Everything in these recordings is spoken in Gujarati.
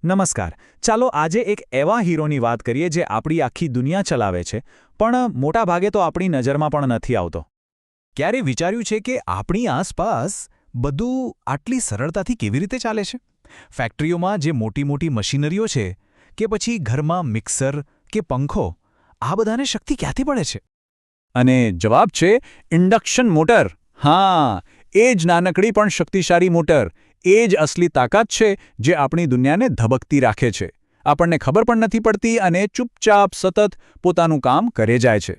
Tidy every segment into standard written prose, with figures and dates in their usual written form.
નમસ્કાર. ચાલો આજે એક એવા હીરોની વાત કરીએ જે આપણી આખી દુનિયા ચલાવે છે, પણ મોટા ભાગે તો આપણી નજરમાં પણ નથી આવતો. ક્યારે વિચાર્યું છે કે આપણી આસપાસ બધું આટલી સરળતાથી કેવી રીતે ચાલે છે? ફેક્ટરીઓમાં જે મોટી મોટી મશીનરીઓ છે કે પછી ઘરમાં મિક્સર કે પંખો, આ બધાને શક્તિ ક્યાંથી પડે છે? અને જવાબ છે ઇન્ડક્શન મોટર. હા, એ જ નાનકડી પણ શક્તિશાળી મોટર. એ જ અસલી તાકાત છે જે આપણી દુનિયાને ધબકતી રાખે છે. આપણને ખબર પણ નથી પડતી અને ચૂપચાપ સતત પોતાનું કામ કરે જાય છે.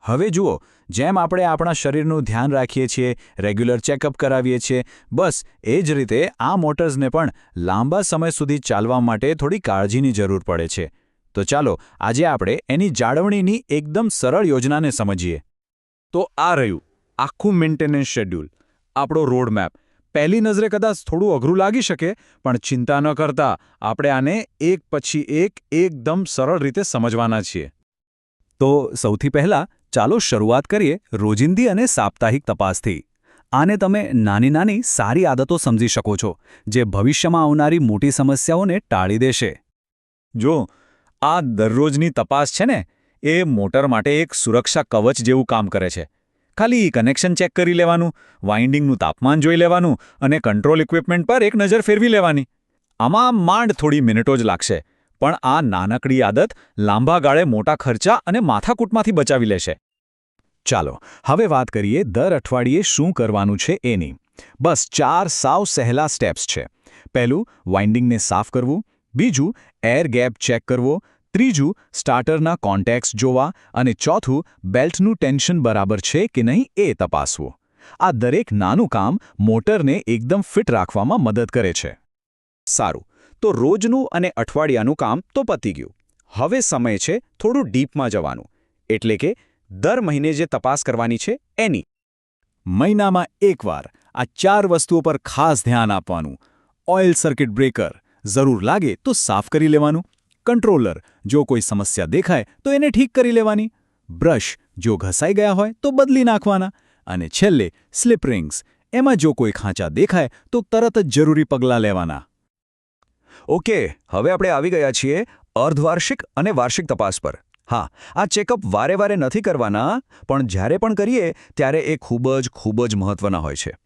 હવે જુઓ, જેમ આપણે આપણા શરીરનું ધ્યાન રાખીએ છીએ, રેગ્યુલર ચેકઅપ કરાવીએ છીએ, બસ એ જ રીતે આ મોટર્સને પણ લાંબા સમય સુધી ચાલવા માટે થોડી કાળજીની જરૂર પડે છે. તો ચાલો આજે આપણે એની જાળવણીની એકદમ સરળ યોજનાને સમજીએ. તો આ રહ્યું આખું મેન્ટેનન્સ શેડ્યુલ, આપણો રોડમેપ. પહેલી નજરે કદાચ થોડું અઘરું લાગી શકે, પણ ચિંતા ન કરતા આપણે આને એક પછી એક એકદમ સરળ રીતે સમજવાના છીએ. તો સૌથી પહેલાં ચાલો શરૂઆત કરીએ રોજિંદી અને સાપ્તાહિક તપાસથી. આને તમે નાની નાની સારી આદતો સમજી શકો છો, જે ભવિષ્યમાં આવનારી મોટી સમસ્યાઓને ટાળી દેશે. જો આ દરરોજની તપાસ છે ને, એ મોટર માટે એક સુરક્ષા કવચ જેવું કામ કરે છે. ખાલી કનેક્શન ચેક કરી લેવાનું, વાઇન્ડિંગનું તાપમાન જોઈ લેવાનું અને કંટ્રોલ ઇક્વિપમેન્ટ પર એક નજર ફેરવી લેવાની. આમાં માંડ થોડી મિનિટો જ લાગશે, પણ આ નાનકડી આદત લાંબા ગાળે મોટા ખર્ચા અને માથાકૂટમાંથી બચાવી લેશે. ચાલો હવે વાત કરીએ દર અઠવાડિયે શું કરવાનું છે એની. બસ 4 સાવ સહેલા સ્ટેપ્સ છે. પહેલું, વાઇન્ડિંગને સાફ કરવું. બીજું, એર ગેપ ચેક કરવો. ત્રીજું, સ્ટાર્ટરના કોન્ટેક્ટ્સ જોવા. અને ચોથું, બેલ્ટનું ટેન્શન બરાબર છે કે નહીં એ તપાસવું. આ દરેક નાનું કામ મોટરને એકદમ ફિટ રાખવામાં મદદ કરે છે. સારું, તો રોજનું અને અઠવાડિયાનું કામ તો પતી ગયું. હવે સમય છે થોડું ડીપમાં જવાનું, એટલે કે દર મહિને જે તપાસ કરવાની છે એની. મહિનામાં એકવાર આ 4 વસ્તુઓ પર ખાસ ધ્યાન આપવાનું. ઓઇલ સર્કિટ બ્રેકર, જરૂર લાગે તો સાફ કરી લેવાનું. કંટ્રોલર, જો કોઈ સમસ્યા દેખાય તો એને ઠીક કરી લેવાની. બ્રશ, જો ઘસાઈ ગયા હોય તો બદલી નાખવાના. અને છેલ્લે સ્લિપ રિંગ્સ, એમાં જો કોઈ ખાંચા દેખાય તો તરત જ જરૂરી પગલાં લેવાના. ઓકે, હવે આપણે આવી ગયા છીએ અર્ધવાર્ષિક અને વાર્ષિક તપાસ પર. હા, આ ચેકઅપ વારે વારે નથી કરવાના, પણ જ્યારે પણ કરીએ ત્યારે એ ખૂબ જ મહત્વના હોય છે.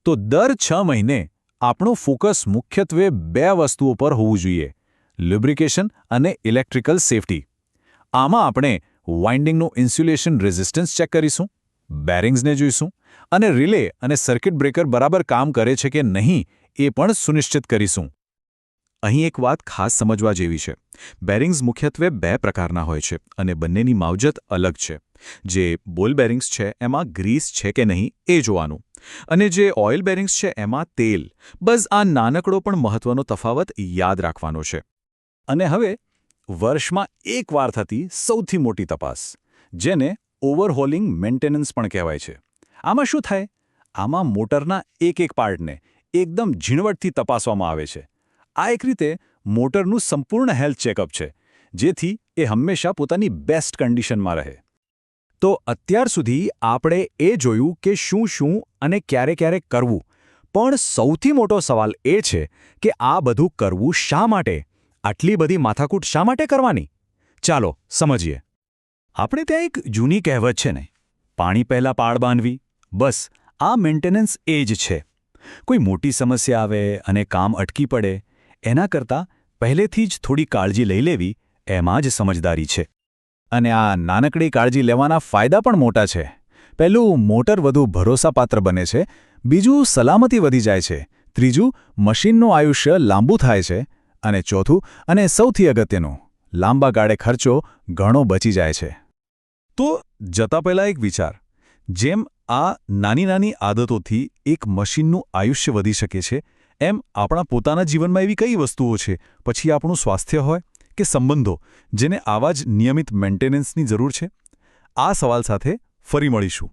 તો દર 6 મહિને આપણું ફોકસ મુખ્યત્વે 2 વસ્તુઓ પર હોવું જોઈએ: લ્યુબ્રિકેશન અને ઇલેક્ટ્રિકલ સેફટી. આમાં આપણે વાઇન્ડિંગનું ઇન્સ્યુલેશન રેઝિસ્ટન્સ ચેક કરીશું, બેરિંગ્સને જોઈશું, અને રિલે અને સર્કિટ બ્રેકર બરાબર કામ કરે છે કે નહીં એ પણ સુનિશ્ચિત કરીશું. અહીં એક વાત ખાસ સમજવા જેવી છે. બેરિંગ્સ મુખ્યત્વે 2 પ્રકારના હોય છે અને બંનેની માવજત અલગ છે. જે બોલ બેરિંગ્સ છે એમાં ગ્રીસ છે કે નહીં એ જોવાનું, અને જે ઓઇલ બેરિંગ્સ છે એમાં તેલ. બસ આ નાનકડો પણ મહત્વનો તફાવત યાદ રાખવાનો છે. અને હવે વર્ષમાં એકવાર થતી સૌથી મોટી તપાસ, જેને ઓવરહોલિંગ મેન્ટેનન્સ પણ કહેવાય છે. આમાં શું થાય? આમાં મોટરના એક પાર્ટને એકદમ ઝીણવટથી તપાસવામાં આવે છે. આ એક રીતે મોટરનું સંપૂર્ણ હેલ્થ ચેકઅપ છે, જેથી એ હંમેશા પોતાની બેસ્ટ કન્ડિશનમાં રહે. તો અત્યાર સુધી આપણે એ જોયું કે શું અને ક્યારે કરવું, પણ સૌથી મોટો સવાલ એ છે કે આ બધું કરવું શા માટે? આટલી બધી માથાકૂટ શા માટે કરવાની? ચાલો સમજીએ. આપણે ત્યાં એક જૂની કહેવત છે ને, પાણી પહેલાં પાળ બાંધવી. બસ આ મેન્ટેનન્સ એ જ છે. કોઈ મોટી સમસ્યા આવે અને કામ અટકી પડે, એના કરતાં પહેલેથી જ થોડી કાળજી લઈ લેવી, એમાં જ સમજદારી છે. અને આ નાનકડી કાળજી લેવાના ફાયદા પણ મોટા છે. પહેલું, મોટર વધુ ભરોસાપાત્ર બને છે. બીજું, સલામતી વધી જાય છે. ત્રીજું, મશીનનું આયુષ્ય લાંબુ થાય છે. અને ચોથું અને સૌથી અગત્યનું, લાંબા ગાળે ખર્ચો ઘણો બચી જાય છે. તો જતા પહેલાં એક વિચાર. જેમ આ નાની આદતોથી એક મશીનનું આયુષ્ય વધી શકે છે, એમ આપણા પોતાના જીવનમાં એવી કઈ વસ્તુઓ છે, પછી આપણું સ્વાસ્થ્ય હોય કે સંબંધો, જેને આવા જ નિયમિત મેન્ટેનન્સની જરૂર છે? આ સવાલ સાથે ફરી મળીશું.